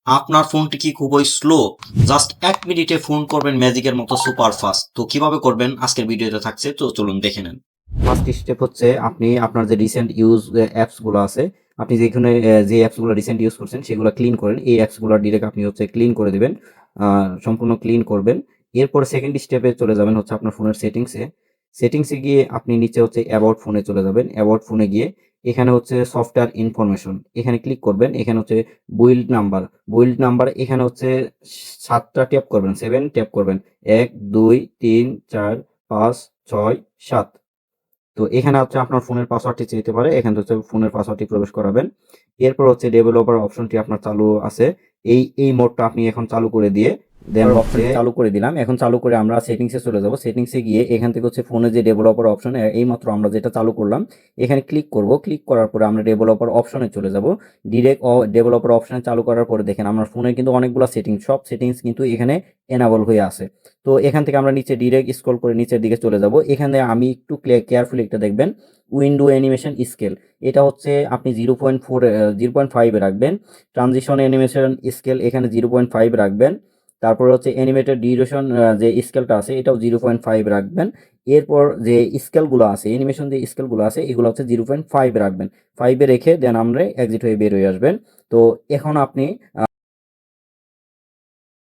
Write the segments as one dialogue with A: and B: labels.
A: আপনার ফোনটি কি খুবই স্লো? জাস্ট ১ মিনিটে ফোন করবেন ম্যাজিকের মতো সুপার ফাস্ট। তো কিভাবে করবেন আজকের ভিডিওতে থাকছে, তো চলুন দেখে নেন। ফার্স্ট স্টেপ হচ্ছে আপনি আপনার যে রিসেন্ট ইউজ অ্যাপস গুলো আছে, আপনি যেখানে যে অ্যাপস গুলো রিসেন্ট ইউজ করছেন সেগুলো ক্লিন করেন। এই অ্যাপস গুলো ডিরেক্ট আপনি হচ্ছে ক্লিন করে দিবেন। সম্পূর্ণ ক্লিন করবেন। এরপর সেকেন্ড স্টেপে চলে যাবেন হচ্ছে আপনার ফোনের সেটিংসে। সেটিংসে গিয়ে আপনি নিচে হচ্ছে অ্যাবাউট ফোনে চলে যাবেন। অ্যাবাউট ফোনে গিয়ে এখানে হচ্ছে সফটওয়্যার ইনফরমেশন এখানে ক্লিক করবেন। এখানে হচ্ছে বুইল্ড নাম্বার এখানে হচ্ছে ৭ টা ট্যাপ করবেন, 7 ট্যাপ করবেন। ১, ২, ৩, ৪, ৫, ৬, ৭। তো এখানে হচ্ছে আপনার ফোনের পাসওয়ার্ডটি চাইতে পারে। এখানে হচ্ছে ফোনের পাসওয়ার্ডটি প্রবেশ করাবেন। এরপর হচ্ছে ডেভেলপার অপশনটি আপনার চালু আছে। এই মোডটা আপনি এখন চালু করে দিয়ে দেন অপশনটি চালু করে দিলাম। এখন চালু করে আমরা সেটিংসে চলে যাব। সেটিংসে গিয়ে এখান থেকে হচ্ছে ফোনে যে ডেভেলপার অপশন এইমাত্র আমরা যেটা চালু করলাম, এখানে ক্লিক করব। ক্লিক করার পরে আমরা ডেভেলপার অপশনে চলে যাব। ডিরেক্ট ডেভেলপার অপশনে চালু করার পরে দেখেন আমার ফোনে কিন্তু অনেকগুলো সেটিংস, সব সেটিংস কিন্তু এখানে এনাবল হয়ে আছে। তো এখান থেকে আমরা নিচে ডিরেক্ট স্ক্রল করে নিচের দিকে চলে যাব। এখানে আমি একটু কেয়ারফুলি একটা দেখবেন, উইন্ডো অ্যানিমেশন স্কেল। এটা হচ্ছে আপনি 0.5 এ রাখবেন। ট্রানজিশন অ্যানিমেশন স্কেল এখানে 0.5 রাখবেন। তারপর হচ্ছে অ্যানিমেটেড ডিউরেশন যে স্কেলটা আছে এটাও 0.5 রাখবেন। এরপর যে স্কেলগুলো আছে, অ্যানিমেশন যে স্কেলগুলো আছে এগুলো হচ্ছে 0.5 রাখবেন। 5 এ রেখে দেন আমরা এক্সিট হয়ে বের হয়ে আসবেন। তো এখন আপনি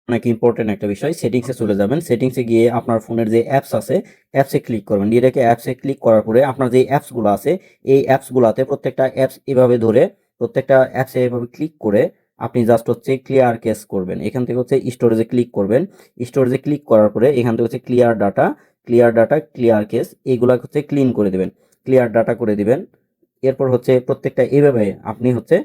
A: অনেক ইম্পর্টেন্ট একটা বিষয়, সেটিংসে চলে যাবেন। সেটিংসে গিয়ে আপনার ফোনের যে অ্যাপস আছে অ্যাপসে ক্লিক করবেন। ডিরেক্ট অ্যাপসে ক্লিক করার পরে আপনার যে অ্যাপসগুলো আছে এই অ্যাপসগুলোতে প্রত্যেকটা অ্যাপস এভাবে ধরে প্রত্যেকটা অ্যাপসে এভাবে ক্লিক করে আপনি জাস্ট হচ্ছে ক্লিয়ার কেস করবেন। এখান থেকে হচ্ছে স্টোরেজে ক্লিক করবেন। স্টোরেজে ক্লিক করার পরে এখান থেকে হচ্ছে ক্লিয়ার ডাটা ক্লিয়ার কেস এইগুলা হচ্ছে ক্লিন করে দিবেন। ক্লিয়ার ডাটা করে দিবেন। এরপর হচ্ছে প্রত্যেকটা এভাবে আপনি হচ্ছে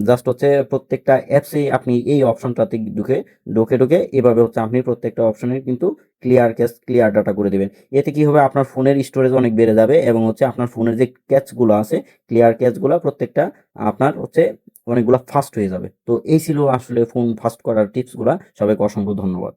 A: জাস্ট হচ্ছে প্রত্যেকটা অ্যাপসেই আপনি এই অপশনটাতে ঢুকে এভাবে হচ্ছে আপনি প্রত্যেকটা অপশনের কিন্তু ক্লিয়ার ডাটা করে দিবেন। এতে কি হবে, আপনার ফোনের স্টোরেজ অনেক বেড়ে যাবে এবং হচ্ছে আপনার ফোনের যে ক্যাচগুলো আছে ক্লিয়ার ক্যাচগুলো প্রত্যেকটা আপনার হচ্ছে অনেকগুলা ফাস্ট হয়ে যাবে। তো এই ছিল আসলে ফোন ফাস্ট করার টিপসগুলা। সবাইকে অসংখ্য ধন্যবাদ।